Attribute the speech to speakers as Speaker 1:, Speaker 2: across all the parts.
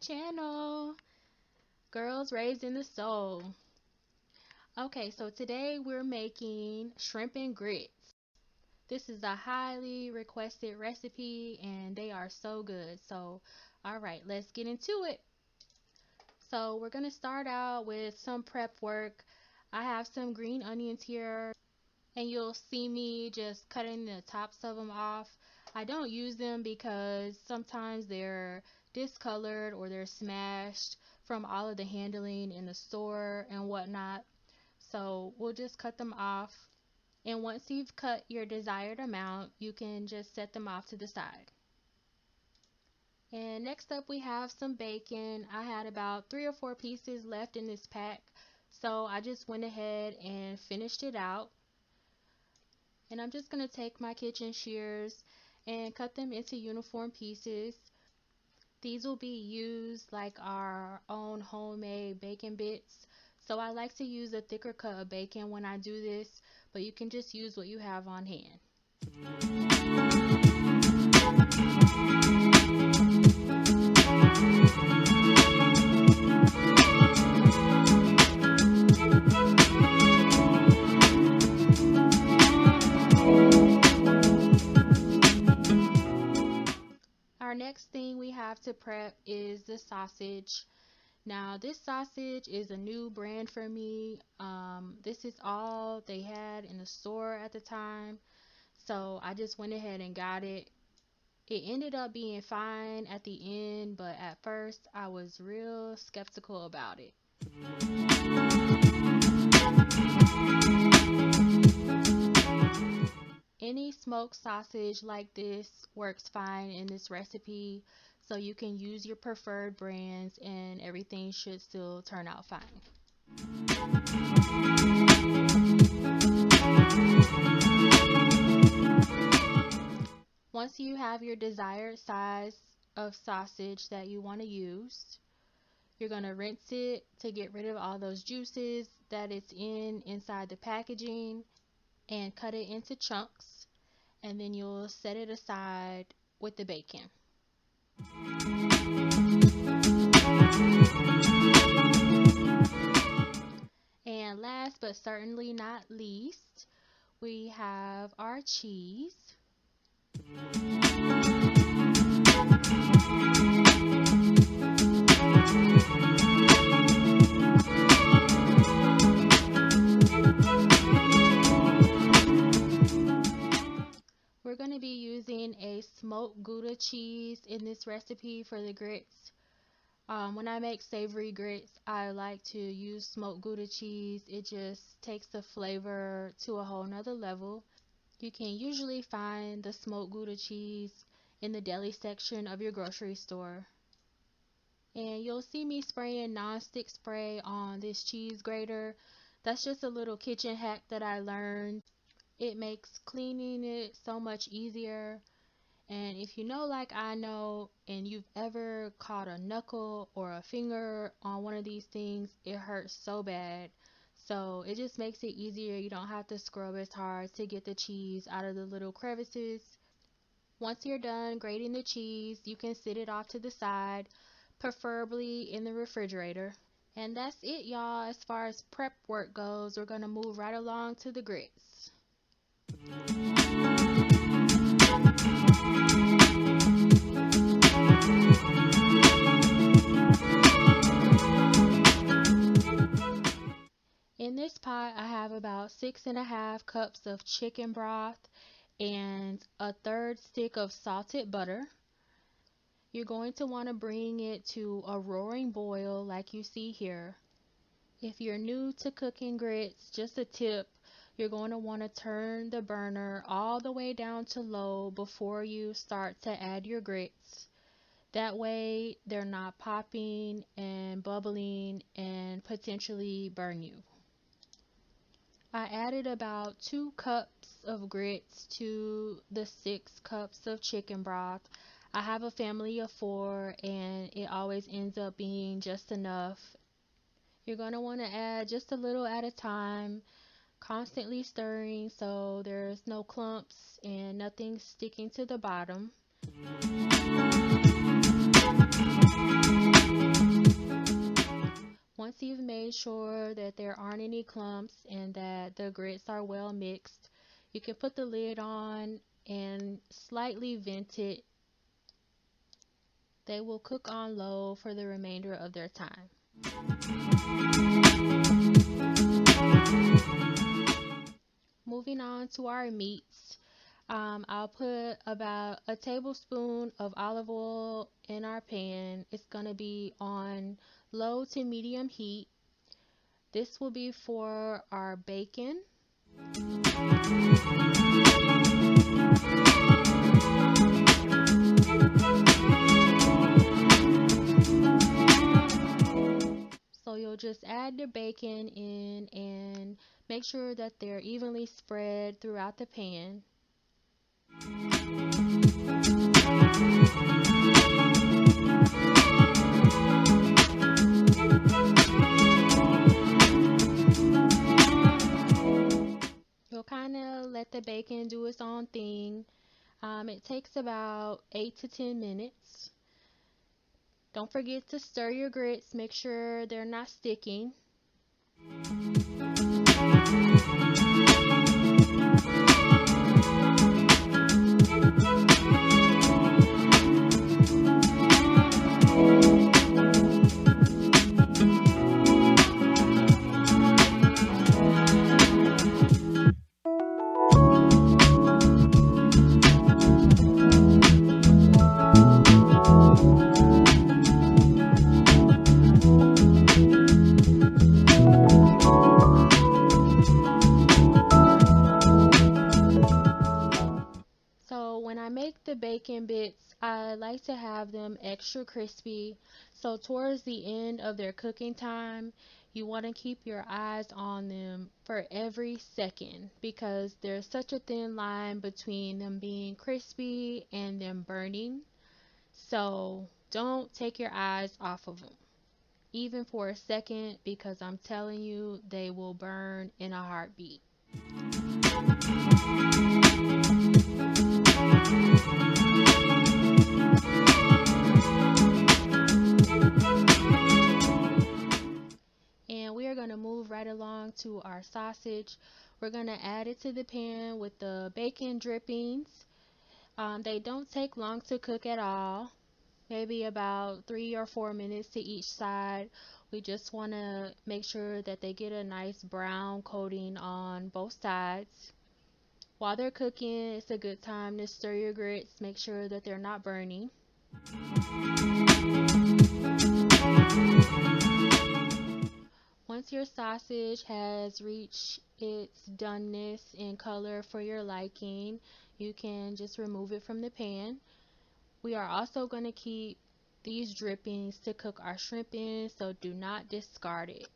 Speaker 1: channel, Girls Raised in the Soul. Okay, so today we're making shrimp and grits. This is a highly requested recipe and they are so good. So, alright, let's get into it. So, we're going to start out with some prep work. I have some green onions here and you'll see me just cutting the tops of them off. I don't use them because sometimes they're discolored or they're smashed from all of the handling in the store and whatnot. So we'll just cut them off. And once you've cut your desired amount, you can just set them off to the side. And next up we have some bacon. I had about 3 or 4 pieces left in this pack, so I just went ahead and finished it out. And I'm just going to take my kitchen shears and cut them into uniform pieces. These will be used like our own homemade bacon bits. So I like to use a thicker cut of bacon when I do this, but you can just use what you have on hand. Our next thing we have to prep is the sausage. Now this sausage is a new brand for me. This is all they had in the store at the time, so I just went ahead and got it. It ended up being fine at the end, but at first I was real skeptical about it. Any smoked sausage like this works fine in this recipe, so you can use your preferred brands and everything should still turn out fine. Once you have your desired size of sausage that you want to use, you're going to rinse it to get rid of all those juices that it's inside the packaging, and cut it into chunks, and then you'll set it aside with the bacon. And last but certainly not least, we have our cheese. We're going to be using a smoked Gouda cheese in this recipe for the grits. When I make savory grits, I like to use smoked Gouda cheese. It just takes the flavor to a whole nother level. You can usually find the smoked Gouda cheese in the deli section of your grocery store. And you'll see me spraying non-stick spray on this cheese grater. That's just a little kitchen hack that I learned. It makes cleaning it so much easier. And if you know like I know and you've ever caught a knuckle or a finger on one of these things, it hurts so bad. So it just makes it easier. You don't have to scrub as hard to get the cheese out of the little crevices. Once you're done grating the cheese, you can set it off to the side, preferably in the refrigerator. And that's it, y'all. As far as prep work goes, we're going to move right along to the grits. In this pot, I have about 6½ cups of chicken broth and a 1/3 stick of salted butter. You're going to want to bring it to a roaring boil like you see here. If you're new to cooking grits, just a tip, you're going to want to turn the burner all the way down to low before you start to add your grits. That way they're not popping and bubbling and potentially burn you. I added about 2 cups of grits to the 6 cups of chicken broth. I have a family of 4 and it always ends up being just enough. You're going to want to add just a little at a time, constantly stirring so there's no clumps and nothing sticking to the bottom. Once you've made sure that there aren't any clumps and that the grits are well mixed, you can put the lid on and slightly vent it. They will cook on low for the remainder of their time. Moving on to our meats. I'll put about a tablespoon of olive oil in our pan. It's going to be on low to medium heat. This will be for our bacon. So you'll just add the bacon in and make sure that they're evenly spread throughout the pan. You'll kind of let the bacon do its own thing. It takes about 8 to 10 minutes. Don't forget to stir your grits, make sure they're not sticking. So when I make the bacon bits, I like to have them extra crispy. So towards the end of their cooking time, you want to keep your eyes on them for every second because there's such a thin line between them being crispy and them burning. So don't take your eyes off of them, even for a second, because I'm telling you, they will burn in a heartbeat. And we are going to move right along to our sausage. We're going to add it to the pan with the bacon drippings. They don't take long to cook at all, maybe about 3 or 4 minutes to each side. We just want to make sure that they get a nice brown coating on both sides. While they're cooking, it's a good time to stir your grits, make sure that they're not burning. Once your sausage has reached its doneness in color for your liking, you can just remove it from the pan. We are also going to keep these drippings to cook our shrimp in, so do not discard it.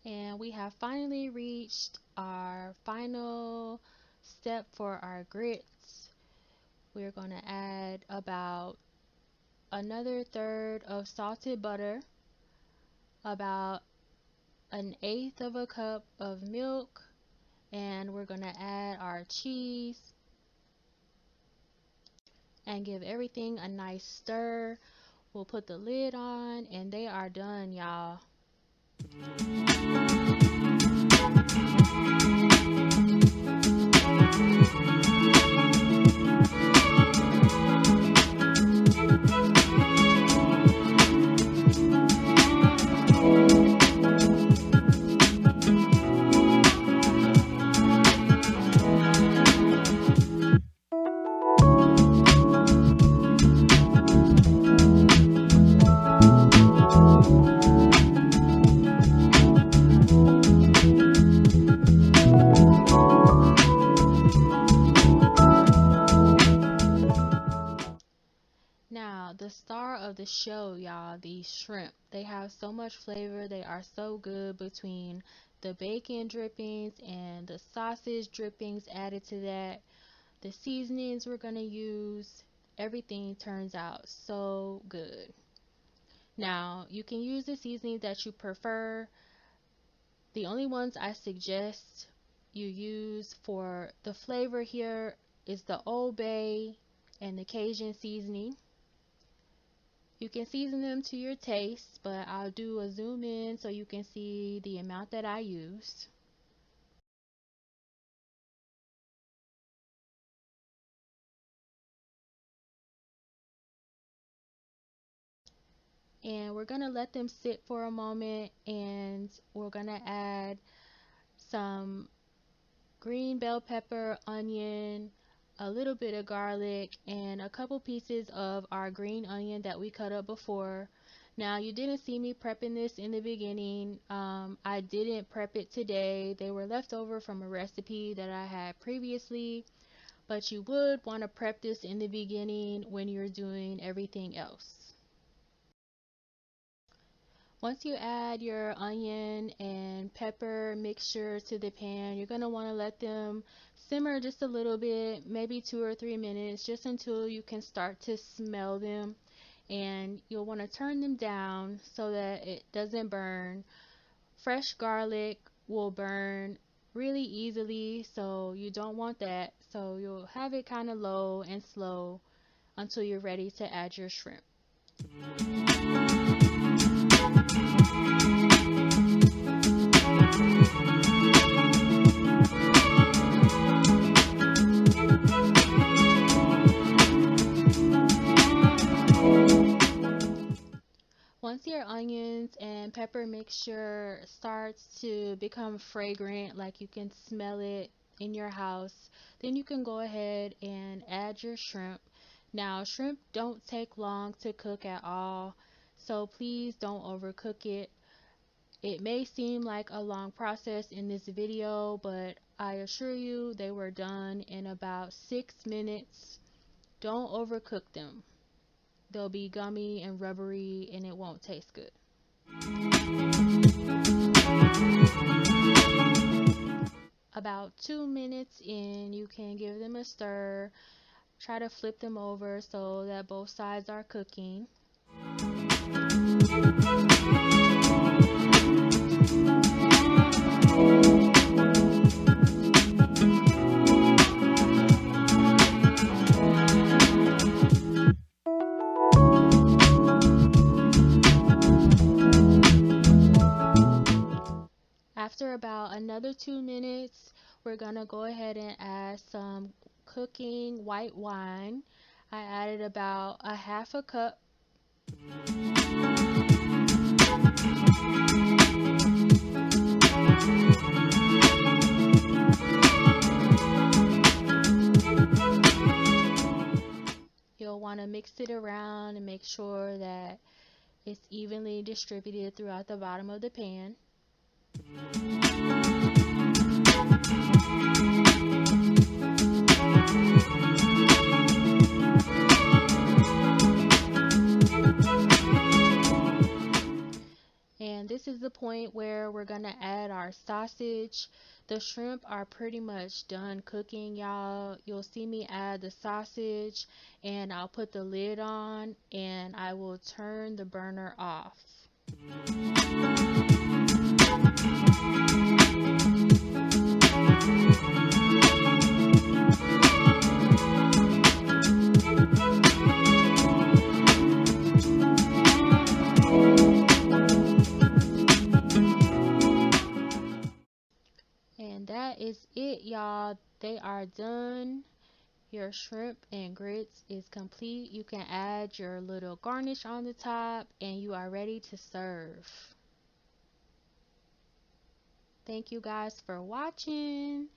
Speaker 1: And we have finally reached our final step for our grits. We're going to add about another third of salted butter, about an eighth of a cup of milk, and we're going to add our cheese and give everything a nice stir. We'll put the lid on and they are done, y'all. Now, the star of the show, y'all, these shrimp. They have so much flavor. They are so good between the bacon drippings and the sausage drippings added to that. the seasonings we're going to use, everything turns out so good. Now, you can use the seasoning that you prefer. The only ones I suggest you use for the flavor here is the Old Bay and the Cajun seasoning. You can season them to your taste, but I'll do a zoom in so you can see the amount that I used. And we're going to let them sit for a moment, and we're going to add some green bell pepper, onion, a little bit of garlic, and a couple pieces of our green onion that we cut up before. Now, you didn't see me prepping this in the beginning. I didn't prep it today. They were left over from a recipe that I had previously, but you would want to prep this in the beginning when you're doing everything else. Once you add your onion and pepper mixture to the pan, you're going to want to let them simmer just a little bit, maybe 2 or 3 minutes, just until you can start to smell them. And you'll want to turn them down so that it doesn't burn. Fresh garlic will burn really easily, so you don't want that. So you'll have it kind of low and slow until you're ready to add your shrimp. Once your onions and pepper mixture starts to become fragrant, like you can smell it in your house, then you can go ahead and add your shrimp. Now, shrimp don't take long to cook at all, so please don't overcook it. It may seem like a long process in this video, but I assure you they were done in about 6 minutes. Don't overcook them. They'll be gummy and rubbery and it won't taste good. About 2 minutes in, you can give them a stir. Try to flip them over so that both sides are cooking. After about another 2 minutes, we're going to go ahead and add some cooking white wine. I added about a half a cup. You'll want to mix it around and make sure that it's evenly distributed throughout the bottom of the pan. And this is the point where we're going to add our sausage. The shrimp are pretty much done cooking, y'all. You'll see me add the sausage and I'll put the lid on and I will turn the burner off. And that is it, y'all. They are done. Your shrimp and grits is complete. You can add your little garnish on the top and you are ready to serve. Thank you guys for watching.